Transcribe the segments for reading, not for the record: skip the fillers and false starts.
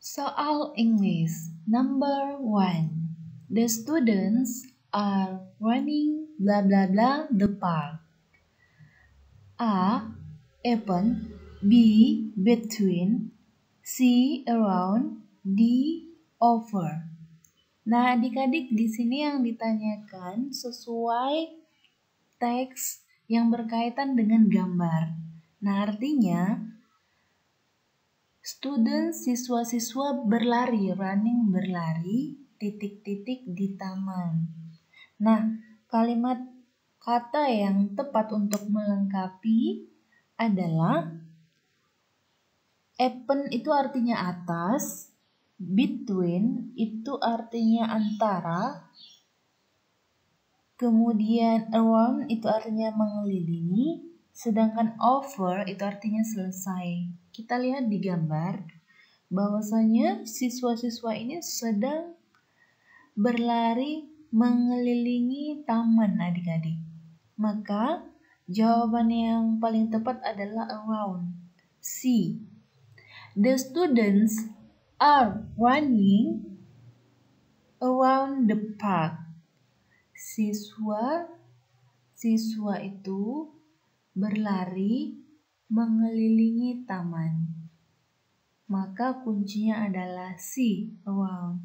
Soal English number 1. The students are running blah blah blah the park. A. Open. B. Between. C. Around. D. Over. Nah, adik-adik di sini yang ditanyakan sesuai teks yang berkaitan dengan gambar. Nah, artinya student siswa-siswa berlari, running berlari, titik-titik di taman. Nah, kalimat kata yang tepat untuk melengkapi adalah open itu artinya atas, between itu artinya antara, kemudian around itu artinya mengelilingi, sedangkan over itu artinya selesai. Kita lihat di gambar bahwasanya siswa-siswa ini sedang berlari mengelilingi taman adik-adik. Maka jawaban yang paling tepat adalah around. C. The students are running around the park. Siswa itu berlari mengelilingi taman. Maka kuncinya adalah C, around.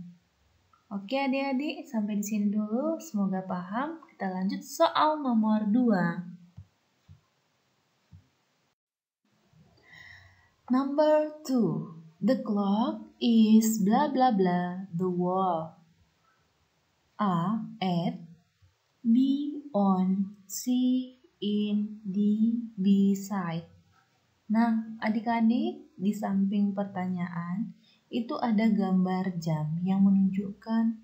Oke adik-adik, sampai di sini dulu. Semoga paham. Kita lanjut soal nomor 2. Number 2. The clock is blah blah blah the wall. A. At. B. On. C. In. D. Beside. Nah, adik-adik, di samping pertanyaan itu ada gambar jam yang menunjukkan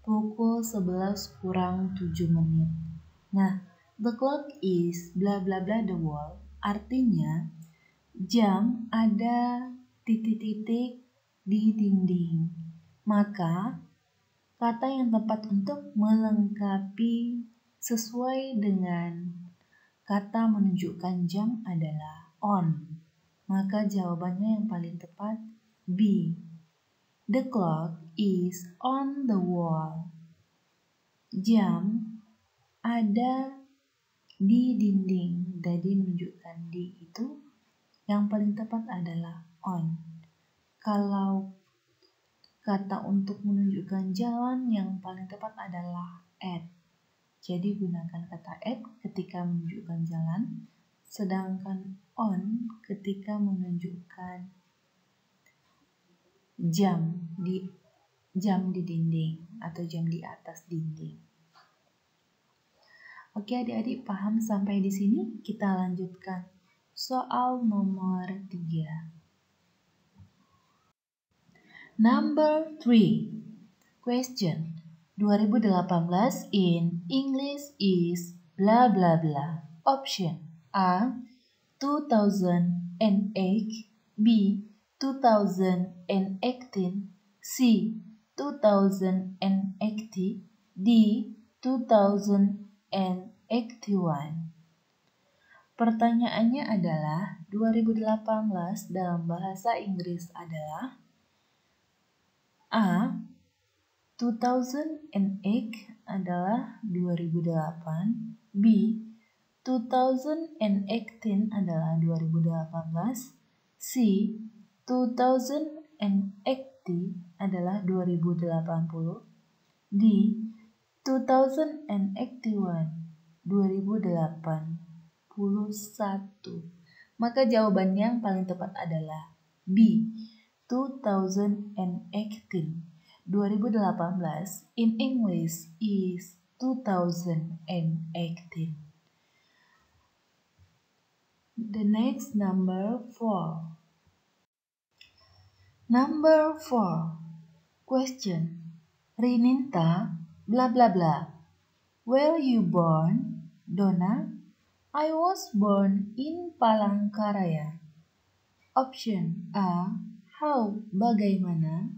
pukul 11 kurang 7 menit. Nah, the clock is blah blah blah the wall artinya jam ada titik-titik di dinding. Maka kata yang tepat untuk melengkapi sesuai dengan kata menunjukkan jam adalah on. Maka jawabannya yang paling tepat B. The clock is on the wall. Jam ada di dinding. Jadi menunjukkan di itu yang paling tepat adalah on. Kalau kata untuk menunjukkan jalan yang paling tepat adalah at. Jadi gunakan kata at ketika menunjukkan jalan, sedangkan on ketika menunjukkan jam di dinding atau jam di atas dinding. Oke adik-adik, paham sampai di sini? Kita lanjutkan soal nomor 3. Number 3. Question. 2018 in English is blah blah blah. Option A. 2008. B. 2018. C. 2080. D. 2081. Pertanyaannya adalah 2018 dalam bahasa Inggris adalah A. 2008 adalah 2008. B. 2018 adalah 2018. C. 2080 adalah 2080. D. 2081 2081. Maka jawaban yang paling tepat adalah B. 2018. 2018 in English is 2018. The next number 4. Number 4. Question. Rininta blah blah blah. Were you born? Donna. I was born in Palangkaraya. Option A. How, bagaimana.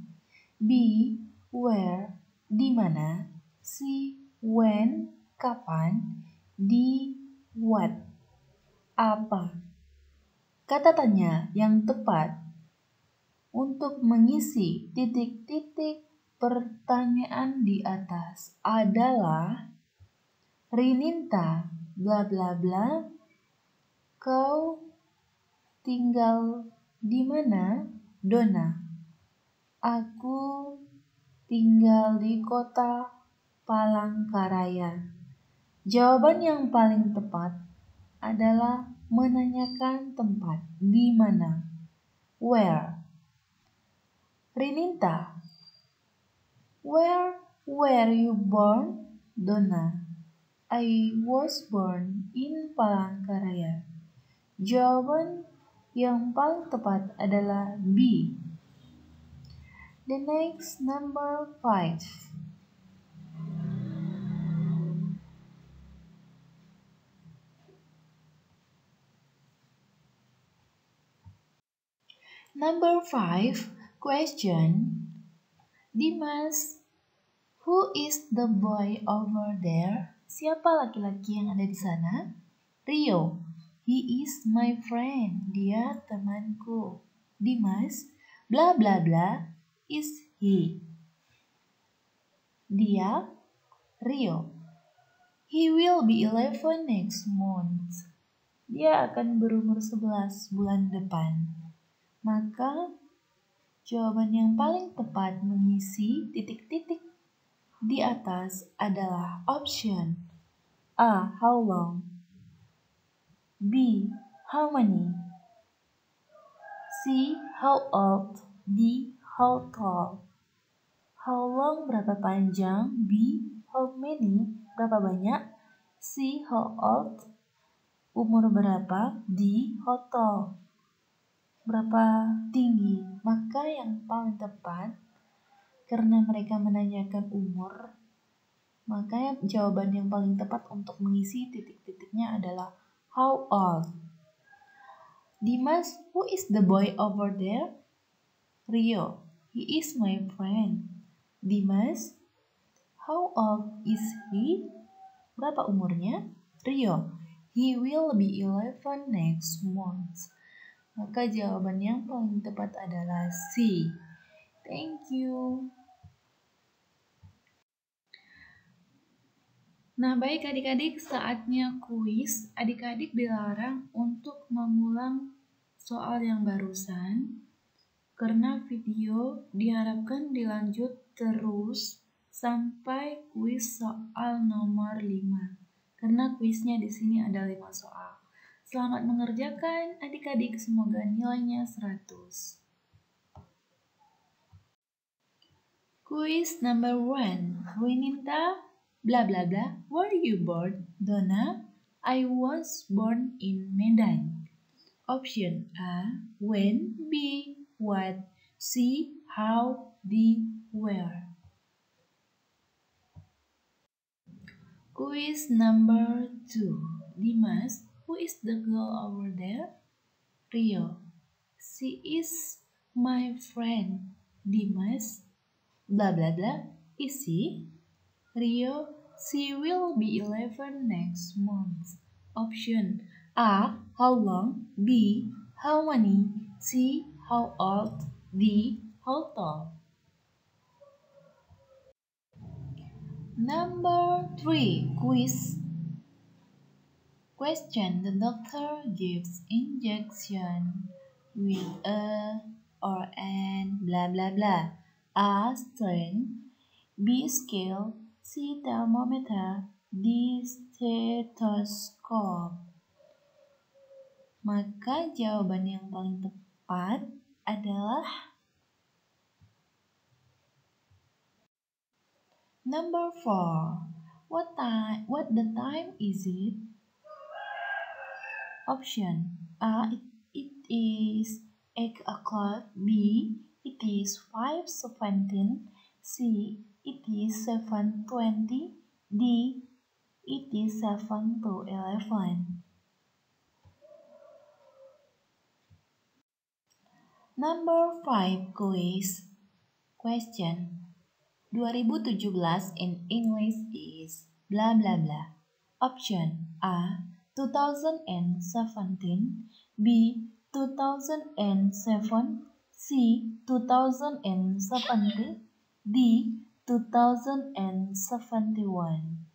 B. Where, di mana. C. When, kapan. D. What, apa. Kata tanya yang tepat untuk mengisi titik-titik pertanyaan di atas adalah Rininta bla bla bla, kau tinggal di mana? Dona, aku tinggal di kota Palangkaraya. Jawaban yang paling tepat adalah menanyakan tempat di mana. Where? Rininta, where were you born? Dona, I was born in Palangkaraya. Jawaban yang paling tepat adalah B. The next, number 5. Number 5, question. Dimas, who is the boy over there? Siapa laki-laki yang ada di sana? Rio, he is my friend. Dia temanku. Dimas, bla bla bla, is he? Dia, Rio. He will be 11 next month. Dia akan berumur 11 bulan depan. Maka jawaban yang paling tepat mengisi titik-titik di atas adalah option A. How long? B. How many? C. How old? D. How tall? How long berapa panjang? B. How many berapa banyak? C. How old? Umur berapa? D. How tall? Berapa tinggi? Maka yang paling tepat, karena mereka menanyakan umur, maka jawaban yang paling tepat untuk mengisi titik-titiknya adalah how old. Dimas, who is the boy over there? Rio, he is my friend. Dimas, how old is he? Berapa umurnya? Rio, he will be 11 next month. Maka jawaban yang paling tepat adalah C. Thank you. Nah, baik adik-adik, saatnya kuis. Adik-adik dilarang untuk mengulang soal yang barusan, karena video diharapkan dilanjut terus sampai kuis soal nomor 5. Karena kuisnya di sini ada 5 soal. Selamat mengerjakan adik-adik, semoga nilainya 100. Quiz number 1. Rininta, bla bla bla, were you born? Dona, I was born in Medan. Option A, when, B, what, C, how, D, where. Quiz number 2. Dimas, who is the girl over there? Rio, she is my friend. Dimas, bla bla bla, is she? Rio, she will be 11 next month. Option A, how long? B, how many? C, how old? D, how tall? Number 3, quiz. Question. The doctor gives injection with a or an blah blah blah. A, strength. B, scale. C, thermometer. D, stethoscope. Maka jawaban yang paling tepat adalah number 4. What the time is it? Option A, it is 8 o'clock. B, it is 5:17. C, it is 7:20. D, it is 7 to 11. Number 5, quiz. Question. 2017 in English is blah blah blah. Option A, 2017. B, 2007. C. 2070. D. 2071.